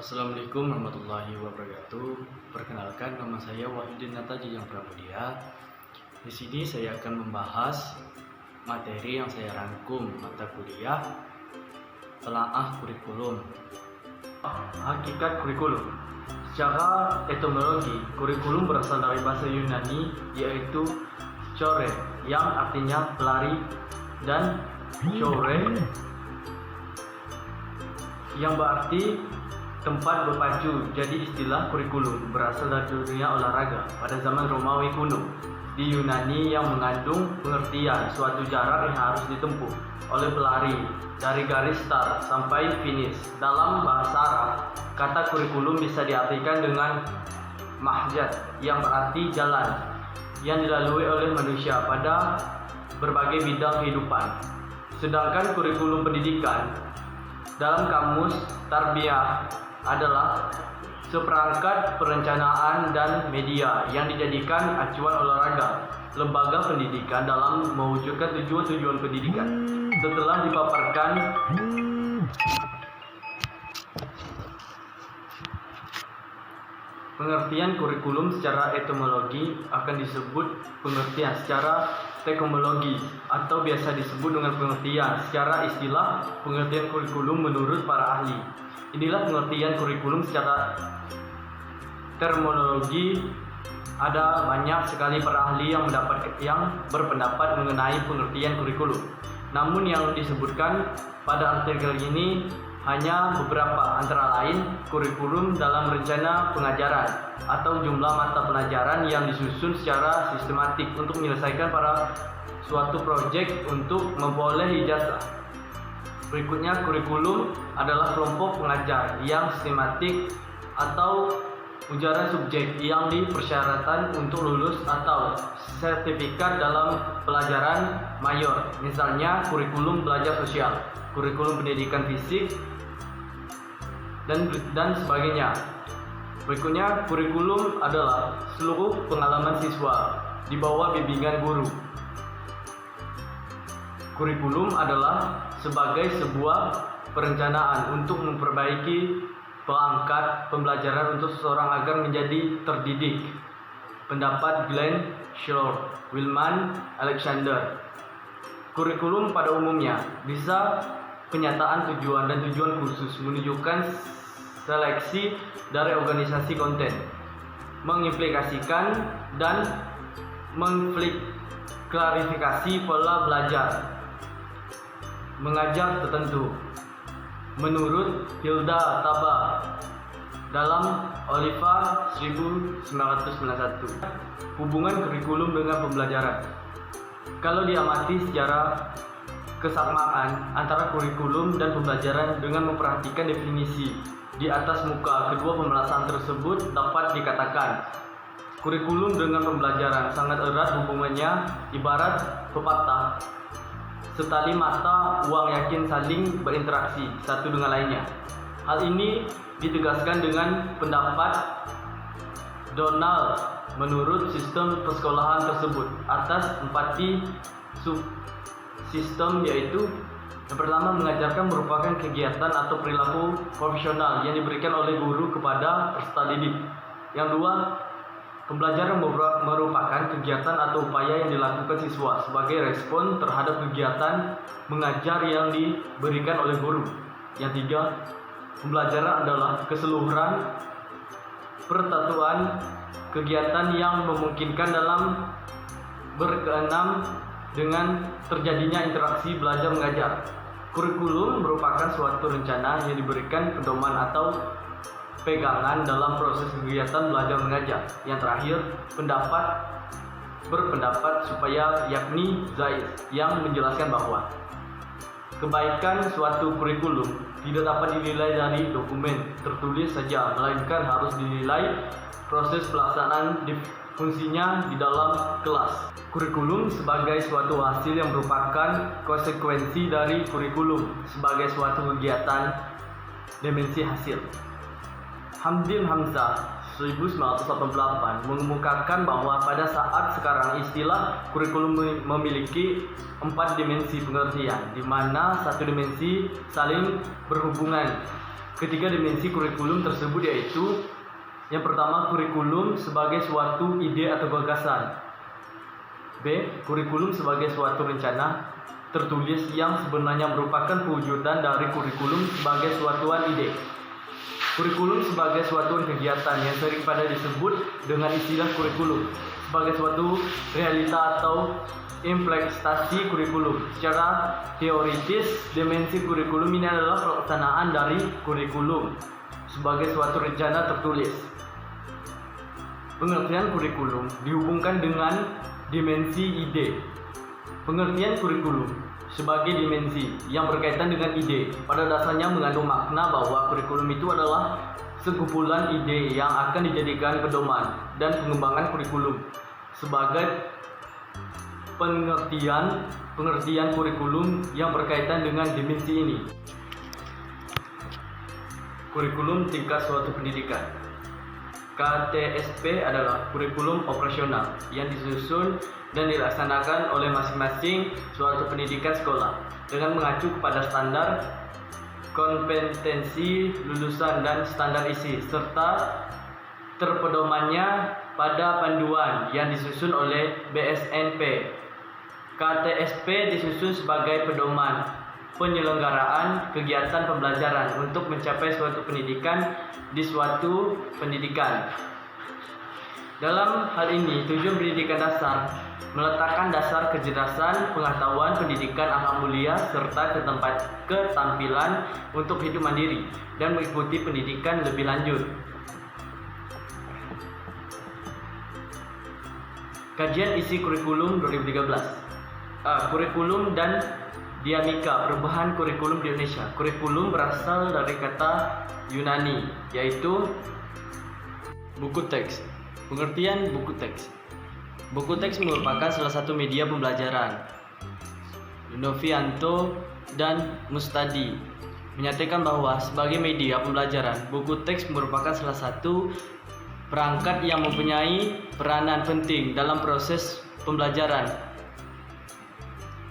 Assalamualaikum warahmatullahi wabarakatuh. Perkenalkan, nama saya Wahidin Nataji yang Pramudia. Di sini saya akan membahas materi yang saya rangkum mata kuliah telaah kurikulum. Hakikat kurikulum. Secara etimologi, kurikulum berasal dari bahasa Yunani yaitu chore yang artinya pelari dan chore yang berarti tempat berpacu. Jadi istilah kurikulum berasal dari dunia olahraga pada zaman Romawi kuno di Yunani yang mengandung pengertian suatu jarak yang harus ditempuh oleh pelari dari garis start sampai finish. Dalam bahasa Arab, kata kurikulum bisa diartikan dengan mahjad yang berarti jalan yang dilalui oleh manusia pada berbagai bidang kehidupan. Sedangkan kurikulum pendidikan dalam kamus tarbiyah adalah seperangkat perencanaan dan media yang dijadikan acuan olahraga lembaga pendidikan dalam mewujudkan tujuan-tujuan pendidikan. Setelah dipaparkan pengertian kurikulum secara etimologi akan disebut pengertian secara teknologi atau biasa disebut dengan pengertian secara istilah pengertian kurikulum menurut para ahli. Inilah pengertian kurikulum secara terminologi. Ada banyak sekali para ahli yang berpendapat mengenai pengertian kurikulum. Namun yang disebutkan pada artikel ini hanya beberapa, antara lain kurikulum dalam rencana pengajaran atau jumlah mata pelajaran yang disusun secara sistematik untuk menyelesaikan pada suatu proyek untuk memperoleh ijazah. Berikutnya, kurikulum adalah kelompok pengajar yang sistematik atau ujaran subjek yang dipersyaratkan untuk lulus atau sertifikat dalam pelajaran mayor. Misalnya kurikulum belajar sosial, kurikulum pendidikan fisik, dan sebagainya. Berikutnya, kurikulum adalah seluruh pengalaman siswa di bawah bimbingan guru. Kurikulum adalah sebagai sebuah perencanaan untuk memperbaiki perangkat pembelajaran untuk seseorang agar menjadi terdidik. Pendapat Glenn Shore, Wilman Alexander. Kurikulum pada umumnya bisa penyataan tujuan dan tujuan khusus, menunjukkan seleksi dari organisasi konten, mengimplikasikan dan klarifikasi pola belajar mengajar tertentu. Menurut Hilda Taba dalam Oliva 1991, hubungan kurikulum dengan pembelajaran. Kalau diamati secara kesamaan antara kurikulum dan pembelajaran dengan memperhatikan definisi di atas muka kedua pembahasan tersebut, dapat dikatakan kurikulum dengan pembelajaran sangat erat hubungannya, ibarat pepatah setali mata uang yakin saling berinteraksi satu dengan lainnya. Hal ini ditegaskan dengan pendapat Donald menurut sistem persekolahan tersebut atas 4 subsistem, yaitu yang pertama, mengajarkan merupakan kegiatan atau perilaku profesional yang diberikan oleh guru kepada peserta didik. Yang dua, pembelajaran merupakan kegiatan atau upaya yang dilakukan siswa sebagai respon terhadap kegiatan mengajar yang diberikan oleh guru. Yang tiga, pembelajaran adalah keseluruhan persatuan kegiatan yang memungkinkan dalam berkeenam dengan terjadinya interaksi belajar mengajar. Kurikulum merupakan suatu rencana yang diberikan pedoman atau pegangan dalam proses kegiatan belajar mengajar. Yang terakhir, berpendapat supaya yakni Zaiz yang menjelaskan bahwa kebaikan suatu kurikulum tidak dapat dinilai dari dokumen tertulis saja, melainkan harus dinilai proses pelaksanaan fungsinya di dalam kelas. Kurikulum sebagai suatu hasil yang merupakan konsekuensi dari kurikulum sebagai suatu kegiatan dimensi hasil. Hamdin Hamzah 1988 mengemukakan bahwa pada saat sekarang istilah kurikulum memiliki 4 dimensi pengertian, di mana satu dimensi saling berhubungan ketiga dimensi kurikulum tersebut yaitu yang pertama, kurikulum sebagai suatu ide atau gagasan. B. Kurikulum sebagai suatu rencana tertulis yang sebenarnya merupakan pewujudan dari kurikulum sebagai suatuan ide. Kurikulum sebagai suatu kegiatan yang sering pada disebut dengan istilah kurikulum sebagai suatu realita atau implementasi kurikulum. Secara teoritis, dimensi kurikulum ini adalah pelaksanaan dari kurikulum sebagai suatu rencana tertulis. Pengertian kurikulum dihubungkan dengan dimensi ide. Pengertian kurikulum sebagai dimensi yang berkaitan dengan ide pada dasarnya mengandung makna bahwa kurikulum itu adalah sekumpulan ide yang akan dijadikan pedoman dan pengembangan kurikulum. Sebagai pengertian kurikulum yang berkaitan dengan dimensi ini. Kurikulum tingkat suatu pendidikan. KTSP adalah kurikulum operasional yang disusun dan dilaksanakan oleh masing-masing suatu pendidikan sekolah dengan mengacu kepada standar kompetensi lulusan dan standar isi serta terpedomannya pada panduan yang disusun oleh BSNP. KTSP disusun sebagai pedoman penyelenggaraan kegiatan pembelajaran untuk mencapai suatu pendidikan di suatu pendidikan. Dalam hal ini, tujuan pendidikan dasar meletakkan dasar kecerdasan, pengetahuan, pendidikan akhlak mulia, serta ketampilan untuk hidup mandiri dan mengikuti pendidikan lebih lanjut. Kajian isi kurikulum 2013. Kurikulum dan dinamika perubahan kurikulum di Indonesia. Kurikulum berasal dari kata Yunani, yaitu buku teks. Pengertian buku teks. Buku teks merupakan salah satu media pembelajaran. Novianto dan Mustadi menyatakan bahwa sebagai media pembelajaran, buku teks merupakan salah satu perangkat yang mempunyai peranan penting dalam proses pembelajaran.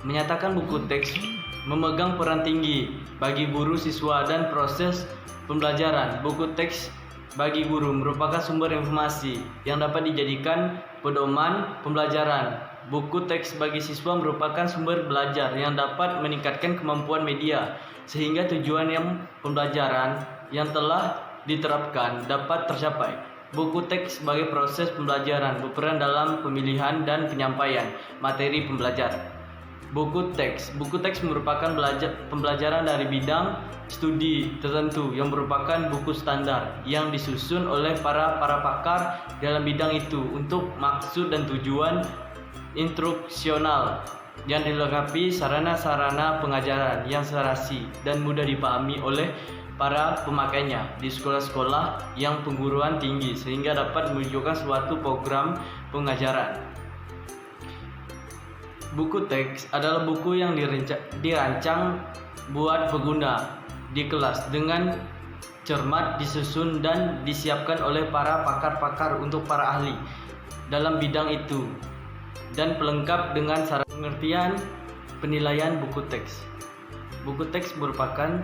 Menyatakan buku teks memegang peran tinggi bagi guru, siswa, dan proses pembelajaran. Buku teks bagi guru merupakan sumber informasi yang dapat dijadikan pedoman pembelajaran. Buku teks bagi siswa merupakan sumber belajar yang dapat meningkatkan kemampuan media sehingga tujuan yang pembelajaran yang telah diterapkan dapat tercapai. Buku teks sebagai proses pembelajaran berperan dalam pemilihan dan penyampaian materi pembelajaran. Buku teks merupakan pembelajaran dari bidang studi tertentu yang merupakan buku standar yang disusun oleh para pakar dalam bidang itu untuk maksud dan tujuan instruksional yang dilengkapi sarana-sarana pengajaran yang serasi dan mudah dipahami oleh para pemakainya di sekolah-sekolah yang perguruan tinggi sehingga dapat menunjukkan suatu program pengajaran. Buku teks adalah buku yang dirancang buat pengguna di kelas dengan cermat disusun dan disiapkan oleh para pakar-pakar untuk para ahli dalam bidang itu dan pelengkap dengan syarat pengertian penilaian buku teks. Buku teks merupakan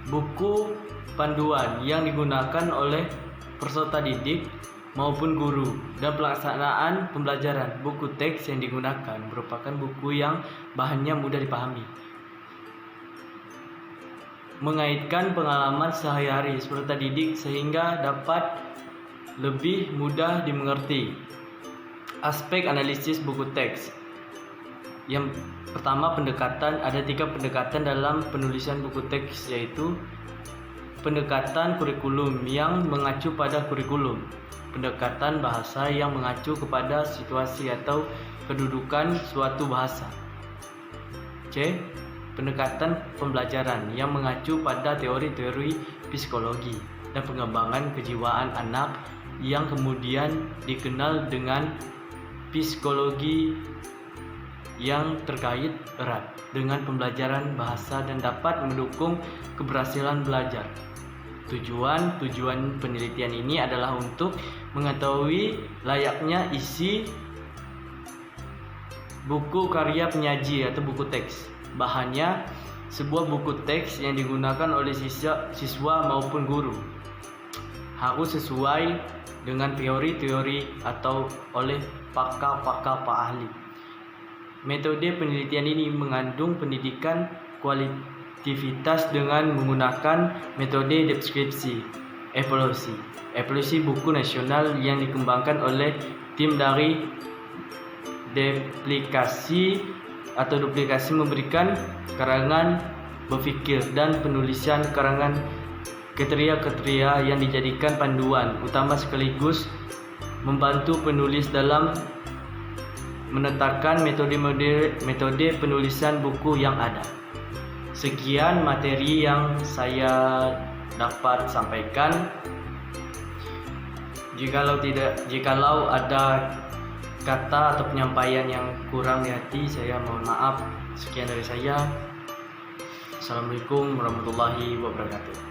buku panduan yang digunakan oleh peserta didik maupun guru dan pelaksanaan pembelajaran. Buku teks yang digunakan merupakan buku yang bahannya mudah dipahami, mengaitkan pengalaman sehari-hari peserta didik sehingga dapat lebih mudah dimengerti. Aspek analisis buku teks. Yang pertama, pendekatan. Ada 3 pendekatan dalam penulisan buku teks, yaitu pendekatan kurikulum yang mengacu pada kurikulum, pendekatan bahasa yang mengacu kepada situasi atau kedudukan suatu bahasa. C. Pendekatan pembelajaran yang mengacu pada teori-teori psikologi dan pengembangan kejiwaan anak yang kemudian dikenal dengan psikologi yang terkait erat dengan pembelajaran bahasa dan dapat mendukung keberhasilan belajar. Tujuan penelitian ini adalah untuk mengetahui layaknya isi buku karya penyaji atau buku teks, bahannya, Sebuah buku teks yang digunakan oleh siswa maupun guru harus sesuai dengan teori-teori atau oleh pakar-pakar ahli. Metode penelitian ini mengandung pendidikan kualitatif dengan menggunakan metode deskripsi, evaluasi buku nasional yang dikembangkan oleh tim dari duplikasi memberikan karangan berpikir dan penulisan karangan kriteria yang dijadikan panduan utama sekaligus membantu penulis dalam menetapkan metode penulisan buku yang ada. Sekian materi yang saya dapat sampaikan. Jikalau ada kata atau penyampaian yang kurang di hati, saya mohon maaf. Sekian dari saya. Assalamualaikum warahmatullahi wabarakatuh.